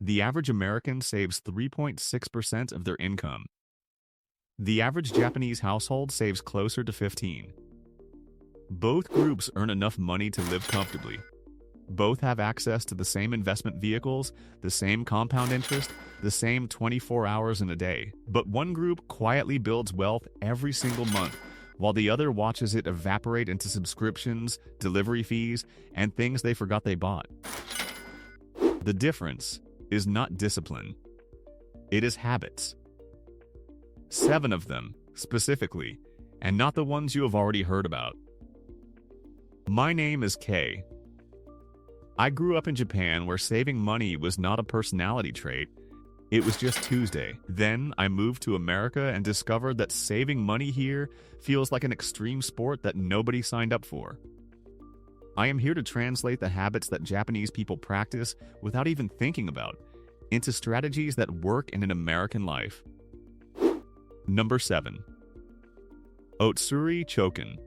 The average American saves 3.6% of their income. The average Japanese household saves closer to 15. Both groups earn enough money to live comfortably. Both have access to the same investment vehicles, the same compound interest, the same 24 hours in a day. But one group quietly builds wealth every single month, while the other watches it evaporate into subscriptions, delivery fees, and things they forgot they bought. The difference is not discipline. It is habits. 7 of them, specifically, and not the ones you have already heard about. My name is Kei. I grew up in Japan where saving money was not a personality trait, it was just Tuesday. Then I moved to America and discovered that saving money here feels like an extreme sport that nobody signed up for. I am here to translate the habits that Japanese people practice without even thinking about into strategies that work in an American life. Number 7. Otsuri chokin.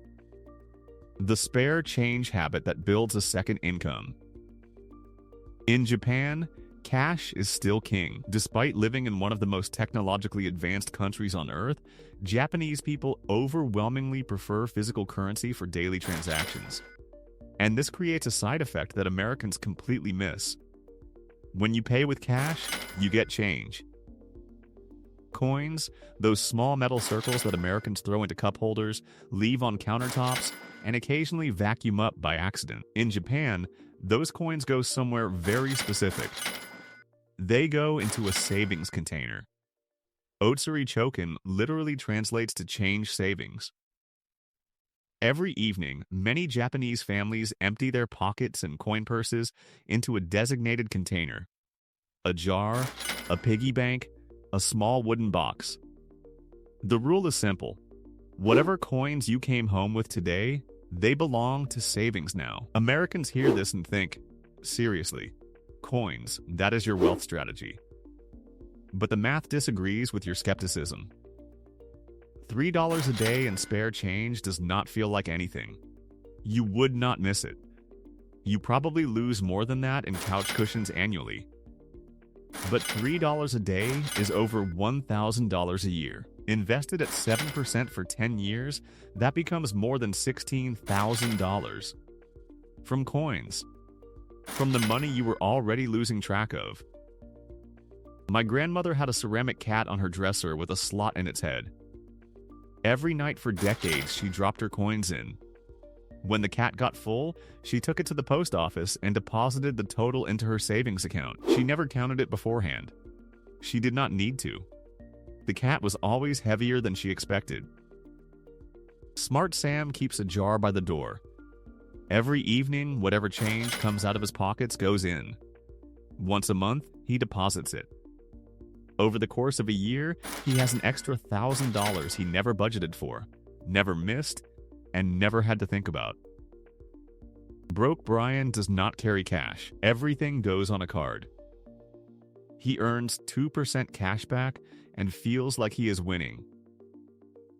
The spare change habit that builds a second income. In Japan, cash is still king. Despite living in one of the most technologically advanced countries on Earth, Japanese people overwhelmingly prefer physical currency for daily transactions. And this creates a side effect that Americans completely miss. When you pay with cash, you get change. Coins, those small metal circles that Americans throw into cup holders, leave on countertops, and occasionally vacuum up by accident. In Japan, those coins go somewhere very specific. They go into a savings container. Otsuri chokin literally translates to change savings. Every evening, many Japanese families empty their pockets and coin purses into a designated container. A jar, a piggy bank, a small wooden box. The rule is simple. Whatever coins you came home with today, they belong to savings now. Americans hear this and think, seriously, coins, that is your wealth strategy. But the math disagrees with your skepticism. $3 a day in spare change does not feel like anything. You would not miss it. You probably lose more than that in couch cushions annually. But $3 a day is over $1,000 a year. Invested at 7% for 10 years, that becomes more than $16,000. From coins. From the money you were already losing track of. My grandmother had a ceramic cat on her dresser with a slot in its head. Every night for decades, she dropped her coins in. When the cat got full, she took it to the post office and deposited the total into her savings account. She never counted it beforehand. She did not need to. The cat was always heavier than she expected. Smart Sam keeps a jar by the door. Every evening, whatever change comes out of his pockets goes in. Once a month, he deposits it. Over the course of a year, he has an extra $1,000 he never budgeted for, never missed, and never had to think about. Broke Brian does not carry cash. Everything goes on a card. He earns 2% cash back and feels like he is winning.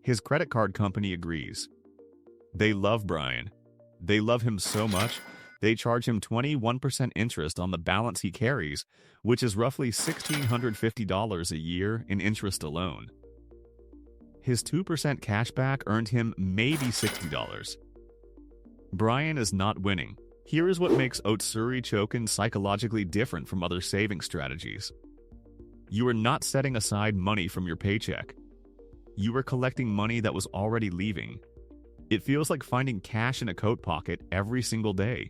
His credit card company agrees. They love Brian. They love him so much, they charge him 21% interest on the balance he carries, which is roughly $1,650 a year in interest alone. His 2% cashback earned him maybe $60. Brian is not winning. Here is what makes Otsuri chokin psychologically different from other saving strategies. You are not setting aside money from your paycheck. You are collecting money that was already leaving. It feels like finding cash in a coat pocket every single day.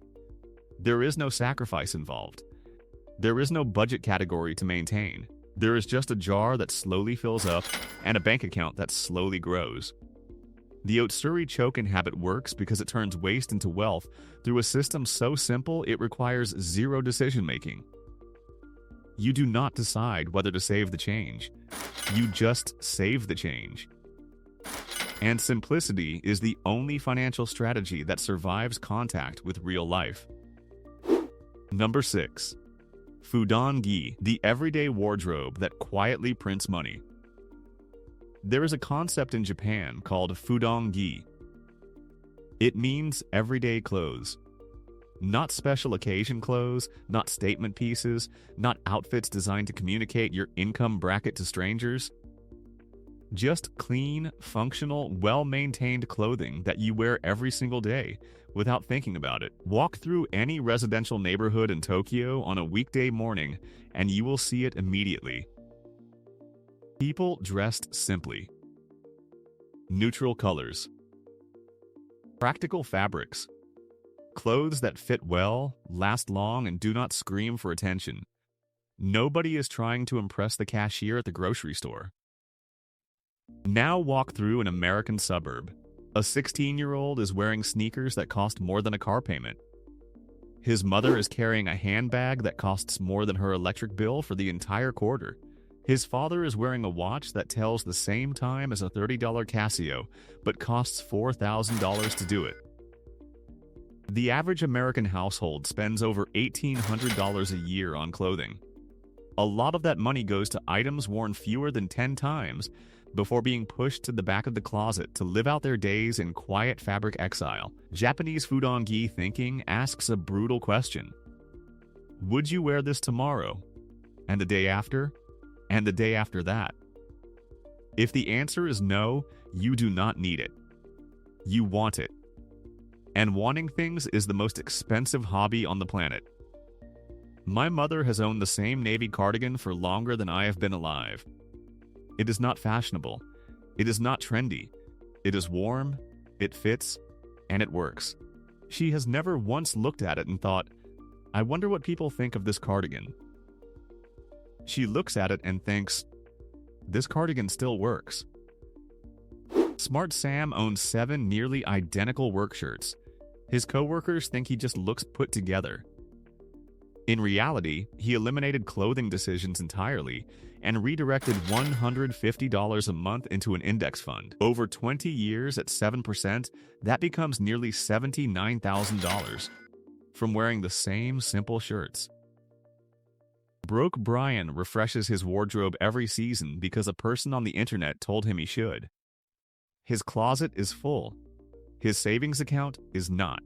There is no sacrifice involved. There is no budget category to maintain. There is just a jar that slowly fills up and a bank account that slowly grows. The Otsuri chokin habit works because it turns waste into wealth through a system so simple it requires zero decision-making. You do not decide whether to save the change. You just save the change. And simplicity is the only financial strategy that survives contact with real life. Number 6. Fudangi, the everyday wardrobe that quietly prints money. There is a concept in Japan called Fudangi. It means everyday clothes. Not special occasion clothes, not statement pieces, not outfits designed to communicate your income bracket to strangers. Just clean, functional, well-maintained clothing that you wear every single day without thinking about it. Walk through any residential neighborhood in Tokyo on a weekday morning and you will see it immediately. People dressed simply. Neutral colors. Practical fabrics. Clothes that fit well, last long, and do not scream for attention. Nobody is trying to impress the cashier at the grocery store. Now walk through an American suburb. A 16-year-old is wearing sneakers that cost more than a car payment. His mother is carrying a handbag that costs more than her electric bill for the entire quarter. His father is wearing a watch that tells the same time as a $30 Casio, but costs $4,000 to do it. The average American household spends over $1,800 a year on clothing. A lot of that money goes to items worn fewer than 10 times before being pushed to the back of the closet to live out their days in quiet fabric exile. Japanese Fudangi thinking asks a brutal question. Would you wear this tomorrow? And the day after? And the day after that? If the answer is no, you do not need it. You want it. And wanting things is the most expensive hobby on the planet. My mother has owned the same navy cardigan for longer than I have been alive. It is not fashionable. It is not trendy. It is warm, it fits, and it works. She has never once looked at it and thought, I wonder what people think of this cardigan. She looks at it and thinks, this cardigan still works. Smart Sam owns 7 nearly identical work shirts. His coworkers think he just looks put together. In reality, he eliminated clothing decisions entirely and redirected $150 a month into an index fund. Over 20 years at 7%, that becomes nearly $79,000 from wearing the same simple shirts. Broke Brian refreshes his wardrobe every season because a person on the internet told him he should. His closet is full. His savings account is not.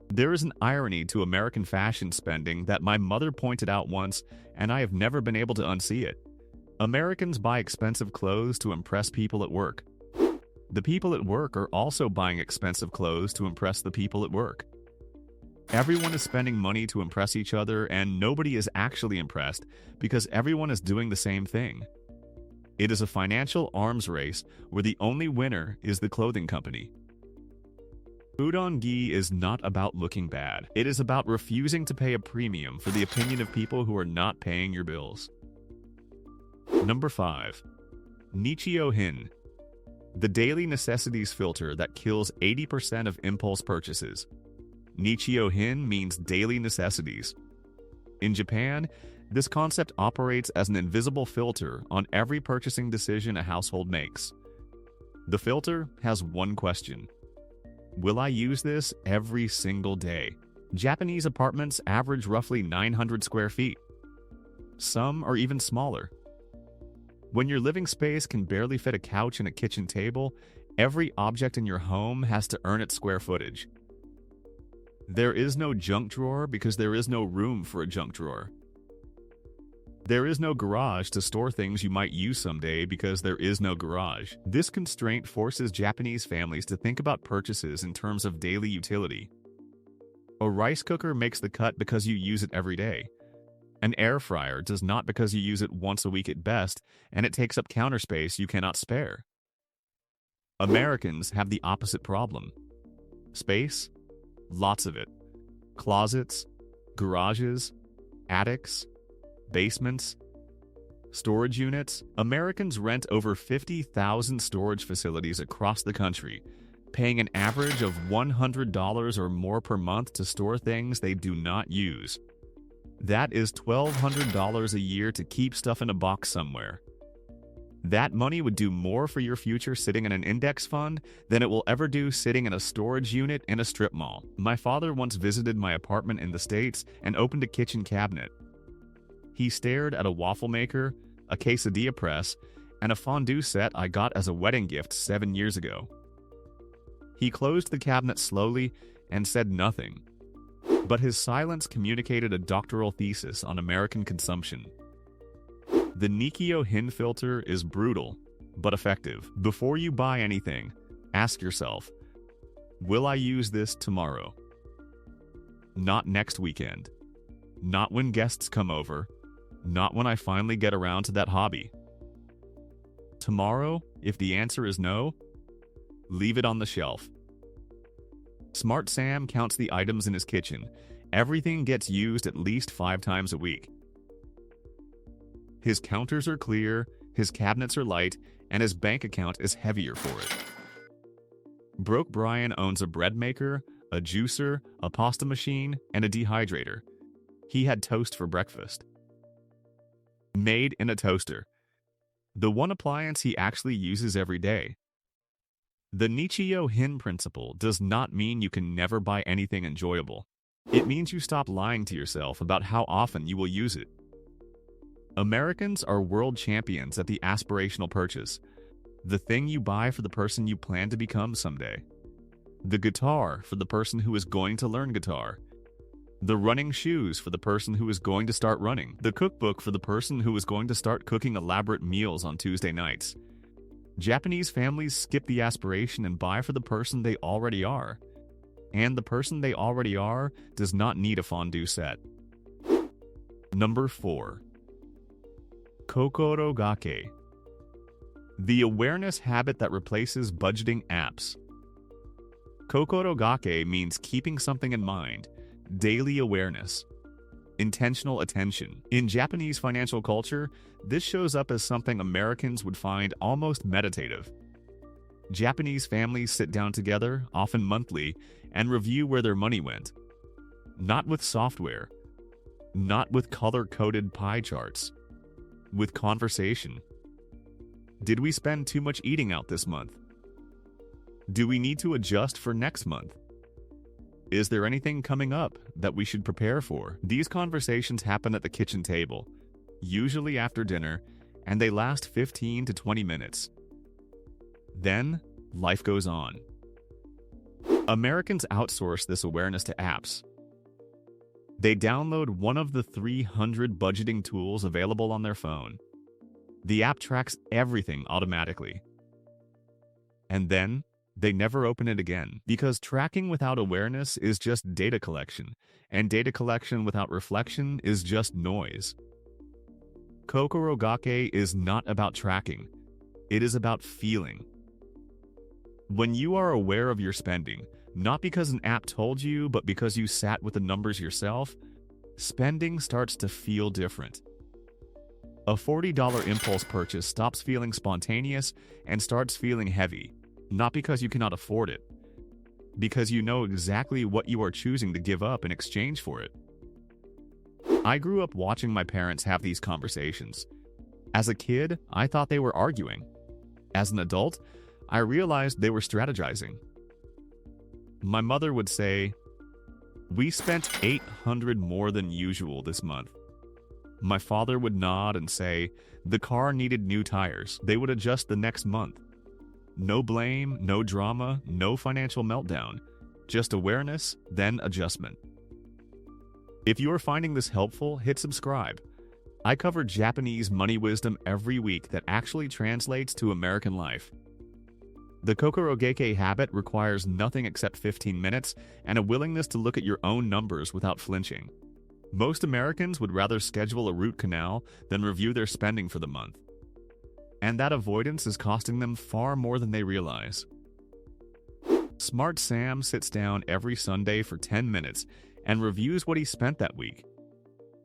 There is an irony to American fashion spending that my mother pointed out once, and I have never been able to unsee it. Americans buy expensive clothes to impress people at work. The people at work are also buying expensive clothes to impress the people at work. Everyone is spending money to impress each other, and nobody is actually impressed because everyone is doing the same thing. It is a financial arms race where the only winner is the clothing company. Fudangi is not about looking bad. It is about refusing to pay a premium for the opinion of people who are not paying your bills. Number 5. Nichiyo-hin. The daily necessities filter that kills 80% of impulse purchases. Nichiyo-hin means daily necessities. In Japan, this concept operates as an invisible filter on every purchasing decision a household makes. The filter has one question. Will I use this every single day? Japanese apartments average roughly 900 square feet. Some are even smaller. When your living space can barely fit a couch and a kitchen table, every object in your home has to earn its square footage. There is no junk drawer because there is no room for a junk drawer. There is no garage to store things you might use someday because there is no garage. This constraint forces Japanese families to think about purchases in terms of daily utility. A rice cooker makes the cut because you use it every day. An air fryer does not because you use it once a week at best, and it takes up counter space you cannot spare. Americans have the opposite problem. Space? Lots of it. Closets, garages, attics, basements, storage units. Americans rent over 50,000 storage facilities across the country, paying an average of $100 or more per month to store things they do not use. That is $1,200 a year to keep stuff in a box somewhere. That money would do more for your future sitting in an index fund than it will ever do sitting in a storage unit in a strip mall. My father once visited my apartment in the States and opened a kitchen cabinet. He stared at a waffle maker, a quesadilla press, and a fondue set I got as a wedding gift 7 years ago. He closed the cabinet slowly and said nothing, but his silence communicated a doctoral thesis on American consumption. The Nichiyo-hin filter is brutal, but effective. Before you buy anything, ask yourself, will I use this tomorrow? Not next weekend. Not when guests come over. Not when I finally get around to that hobby. Tomorrow, if the answer is no, leave it on the shelf. Smart Sam counts the items in his kitchen. Everything gets used at least 5 times a week. His counters are clear, his cabinets are light, and his bank account is heavier for it. Broke Brian owns a bread maker, a juicer, a pasta machine, and a dehydrator. He had toast for breakfast. Made in a toaster. The one appliance he actually uses every day. The Nichiyo-hin principle does not mean you can never buy anything enjoyable. It means you stop lying to yourself about how often you will use it. Americans are world champions at the aspirational purchase. The thing you buy for the person you plan to become someday. The guitar for the person who is going to learn guitar. The running shoes for the person who is going to start running. The cookbook for the person who is going to start cooking elaborate meals on Tuesday nights. Japanese families skip the aspiration and buy for the person they already are. And the person they already are does not need a fondue set. Number 4. Kokorogake. The awareness habit that replaces budgeting apps. Kokorogake means keeping something in mind, daily awareness, intentional attention. In Japanese financial culture, this shows up as something Americans would find almost meditative. Japanese families sit down together, often monthly, and review where their money went. Not with software, not with color-coded pie charts, with conversation. Did we spend too much eating out this month? Do we need to adjust for next month? Is there anything coming up that we should prepare for? These conversations happen at the kitchen table, usually after dinner, and they last 15 to 20 minutes. Then, life goes on. Americans outsource this awareness to apps. They download one of the 300 budgeting tools available on their phone. The app tracks everything automatically. And then, they never open it again, because tracking without awareness is just data collection, and data collection without reflection is just noise. Kokorogake is not about tracking. It is about feeling. When you are aware of your spending, not because an app told you, but because you sat with the numbers yourself, spending starts to feel different. A $40 impulse purchase stops feeling spontaneous and starts feeling heavy. Not because you cannot afford it, because you know exactly what you are choosing to give up in exchange for it. I grew up watching my parents have these conversations. As a kid, I thought they were arguing. As an adult, I realized they were strategizing. My mother would say, "We spent $800 more than usual this month." My father would nod and say, "The car needed new tires. They would adjust the next month." No blame, no drama, no financial meltdown. Just awareness, then adjustment. If you are finding this helpful, hit subscribe. I cover Japanese money wisdom every week that actually translates to American life. The Kokorogake habit requires nothing except 15 minutes and a willingness to look at your own numbers without flinching. Most Americans would rather schedule a root canal than review their spending for the month. And that avoidance is costing them far more than they realize. Smart Sam sits down every Sunday for 10 minutes and reviews what he spent that week.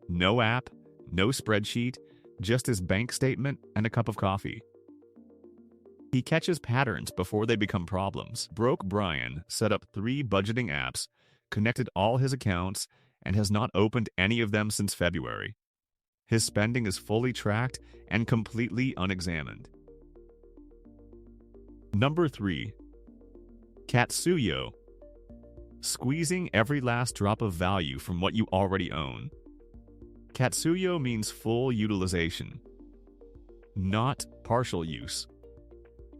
No app, no spreadsheet, just his bank statement and a cup of coffee. He catches patterns before they become problems. Broke Brian set up 3 budgeting apps, connected all his accounts, and has not opened any of them since February. His spending is fully tracked and completely unexamined. Number 3. Katsuyou. Squeezing every last drop of value from what you already own. Katsuyou means full utilization, not partial use,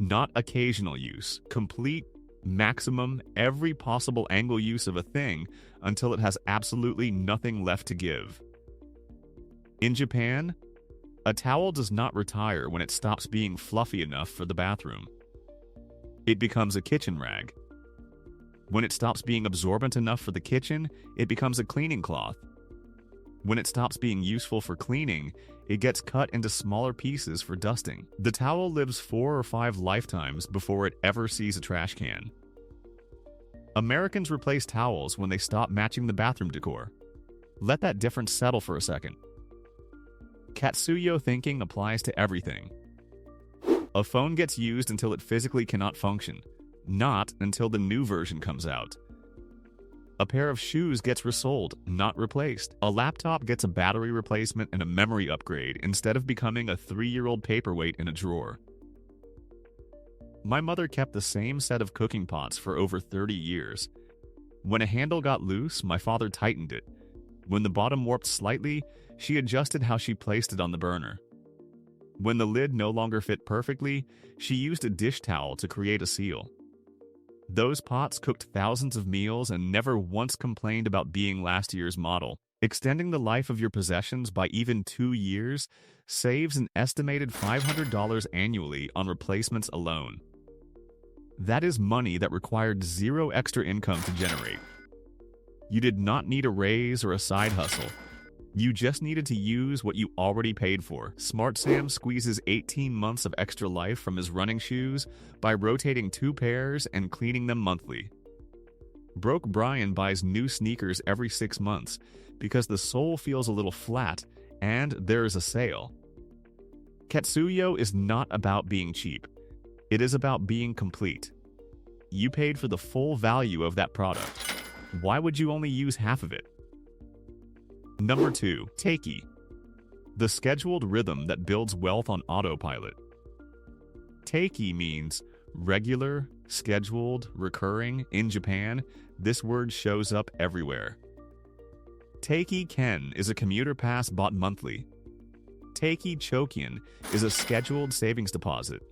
not occasional use, complete Maximum every possible angle use of a thing until it has absolutely nothing left to give. In Japan, a towel does not retire when it stops being fluffy enough for the bathroom. It becomes a kitchen rag. When it stops being absorbent enough for the kitchen, it becomes a cleaning cloth. When it stops being useful for cleaning, it gets cut into smaller pieces for dusting. The towel lives 4 or 5 lifetimes before it ever sees a trash can. Americans replace towels when they stop matching the bathroom decor. Let that difference settle for a second. Katsuyou thinking applies to everything. A phone gets used until it physically cannot function, not until the new version comes out. A pair of shoes gets resold, not replaced. A laptop gets a battery replacement and a memory upgrade instead of becoming a 3-year-old paperweight in a drawer. My mother kept the same set of cooking pots for over 30 years. When a handle got loose, my father tightened it. When the bottom warped slightly, she adjusted how she placed it on the burner. When the lid no longer fit perfectly, she used a dish towel to create a seal. Those pots cooked thousands of meals and never once complained about being last year's model. Extending the life of your possessions by even 2 years saves an estimated $500 annually on replacements alone. That is money that required zero extra income to generate. You did not need a raise or a side hustle. You just needed to use what you already paid for. Smart Sam squeezes 18 months of extra life from his running shoes by rotating 2 pairs and cleaning them monthly. Broke Brian buys new sneakers every 6 months because the sole feels a little flat and there is a sale. Katsuyou is not about being cheap. It is about being complete. You paid for the full value of that product. Why would you only use half of it? Number 2. Teiki. The scheduled rhythm that builds wealth on autopilot. Teiki means regular, scheduled, recurring. In Japan, this word shows up everywhere. Teiki Ken is a commuter pass bought monthly. Teiki Chokin is a scheduled savings deposit.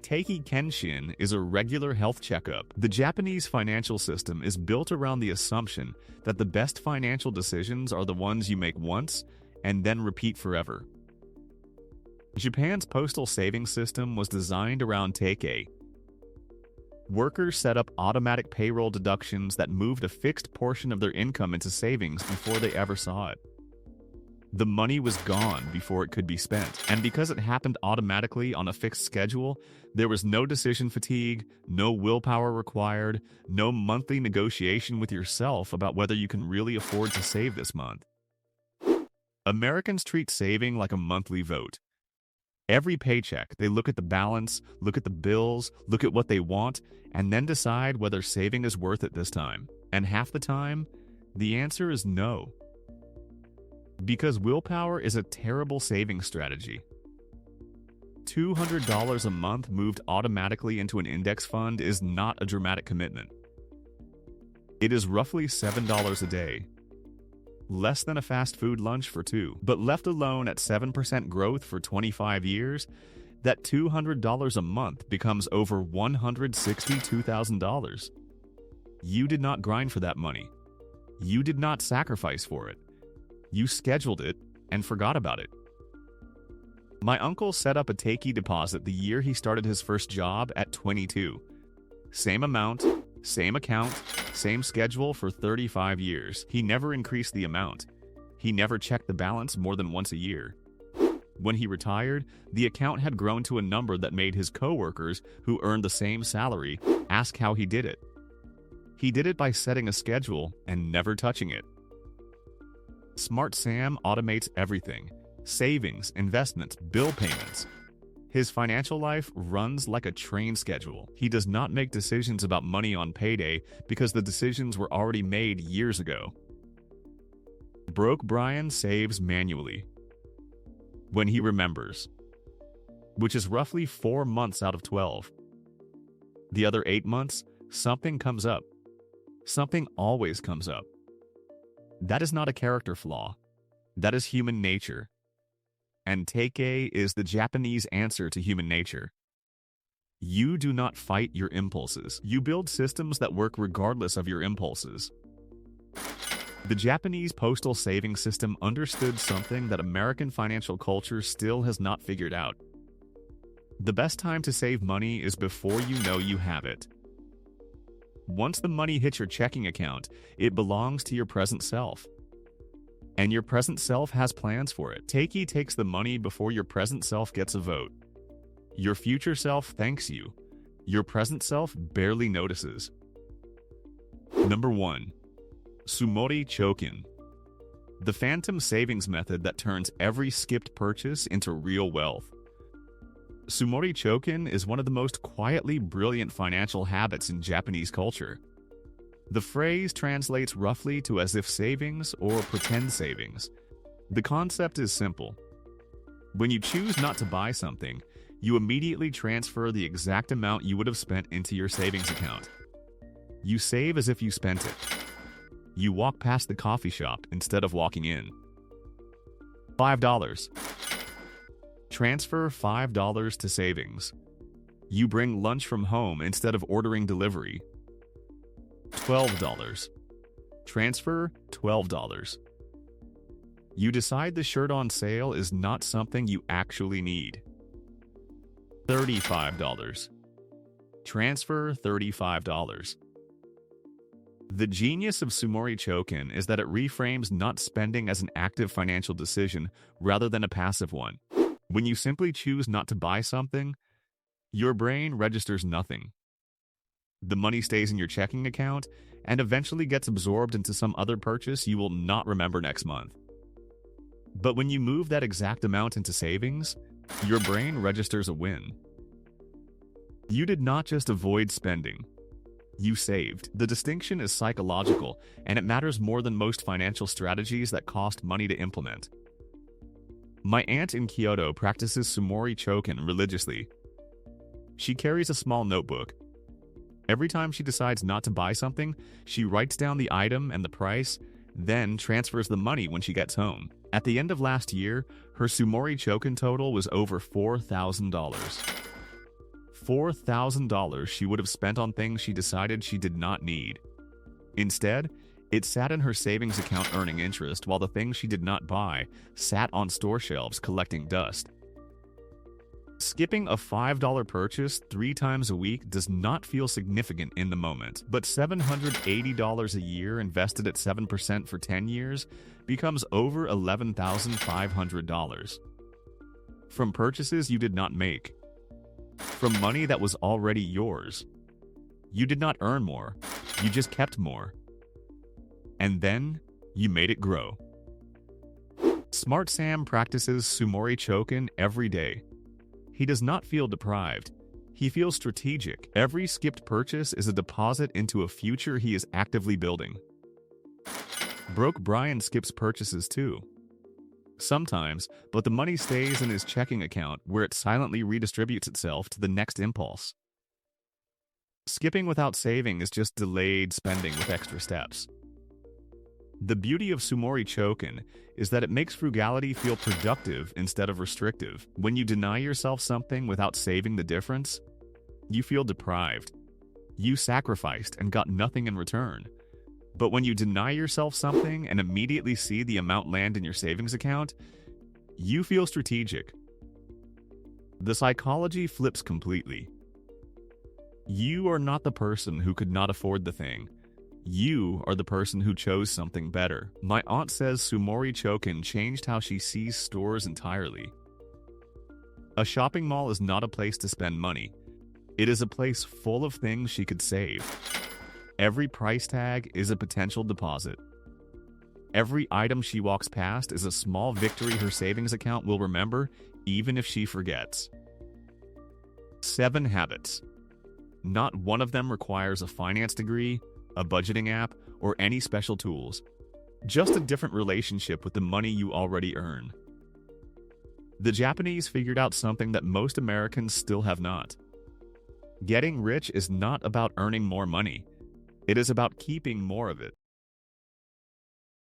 Teiki Kenshin is a regular health checkup. The Japanese financial system is built around the assumption that the best financial decisions are the ones you make once and then repeat forever. Japan's postal savings system was designed around Teiki. Workers set up automatic payroll deductions that moved a fixed portion of their income into savings before they ever saw it. The money was gone before it could be spent, and because it happened automatically on a fixed schedule, there was no decision fatigue, no willpower required, no monthly negotiation with yourself about whether you can really afford to save this month. Americans treat saving like a monthly vote. Every paycheck, they look at the balance, look at the bills, look at what they want, and then decide whether saving is worth it this time. And half the time, the answer is no. Because willpower is a terrible saving strategy. $200 a month moved automatically into an index fund is not a dramatic commitment. It is roughly $7 a day. Less than a fast food lunch for 2. But left alone at 7% growth for 25 years, that $200 a month becomes over $162,000. You did not grind for that money. You did not sacrifice for it. You scheduled it and forgot about it. My uncle set up a Teiki deposit the year he started his first job at 22. Same amount, same account, same schedule for 35 years. He never increased the amount. He never checked the balance more than once a year. When he retired, the account had grown to a number that made his coworkers, who earned the same salary, ask how he did it. He did it by setting a schedule and never touching it. Smart Sam automates everything: savings, investments, bill payments. His financial life runs like a train schedule. He does not make decisions about money on payday because the decisions were already made years ago. Broke Brian saves manually. When he remembers, which is roughly 4 months out of 12. The other 8 months, something comes up. Something always comes up. That is not a character flaw. That is human nature. And Teiki is the Japanese answer to human nature. You do not fight your impulses. You build systems that work regardless of your impulses. The Japanese postal saving system understood something that American financial culture still has not figured out. The best time to save money is before you know you have it. Once the money hits your checking account, it belongs to your present self. And your present self has plans for it. Teiki takes the money before your present self gets a vote. Your future self thanks you. Your present self barely notices. Number 1. Tsumori chokin. The phantom savings method that turns every skipped purchase into real wealth. Tsumori chokin is one of the most quietly brilliant financial habits in Japanese culture. The phrase translates roughly to as if savings or pretend savings. The concept is simple. When you choose not to buy something, you immediately transfer the exact amount you would have spent into your savings account. You save as if you spent it. You walk past the coffee shop instead of walking in. $5. Transfer $5 to savings. You bring lunch from home instead of ordering delivery. $12. Transfer $12. You decide the shirt on sale is not something you actually need. $35. Transfer $35. The genius of Tsumori chokin is that it reframes not spending as an active financial decision rather than a passive one. When you simply choose not to buy something, your brain registers nothing. The money stays in your checking account and eventually gets absorbed into some other purchase you will not remember next month. But when you move that exact amount into savings, your brain registers a win. You did not just avoid spending. You saved. The distinction is psychological, and it matters more than most financial strategies that cost money to implement. My aunt in Kyoto practices Tsumori chokin religiously. She carries a small notebook. Every time she decides not to buy something, she writes down the item and the price, then transfers the money when she gets home. At the end of last year, her Tsumori chokin total was over $4,000. $4,000 she would have spent on things she decided she did not need. Instead, it sat in her savings account earning interest while the things she did not buy sat on store shelves collecting dust. Skipping a $5 purchase 3 times a week does not feel significant in the moment, but $780 a year invested at 7% for 10 years becomes over $11,500. From purchases you did not make. From money that was already yours. You did not earn more, you just kept more. And then, you made it grow. Smart Sam practices Tsumori chokin every day. He does not feel deprived. He feels strategic. Every skipped purchase is a deposit into a future he is actively building. Broke Brian skips purchases too. Sometimes, but the money stays in his checking account where it silently redistributes itself to the next impulse. Skipping without saving is just delayed spending with extra steps. The beauty of Tsumori chokin is that it makes frugality feel productive instead of restrictive. When you deny yourself something without saving the difference, you feel deprived. You sacrificed and got nothing in return. But when you deny yourself something and immediately see the amount land in your savings account, you feel strategic. The psychology flips completely. You are not the person who could not afford the thing. You are the person who chose something better. My aunt says Tsumori chokin changed how she sees stores entirely. A shopping mall is not a place to spend money. It is a place full of things she could save. Every price tag is a potential deposit. Every item she walks past is a small victory her savings account will remember, even if she forgets. 7 habits. Not one of them requires a finance degree, a budgeting app, or any special tools. Just a different relationship with the money you already earn. The Japanese figured out something that most Americans still have not. Getting rich is not about earning more money. It is about keeping more of it.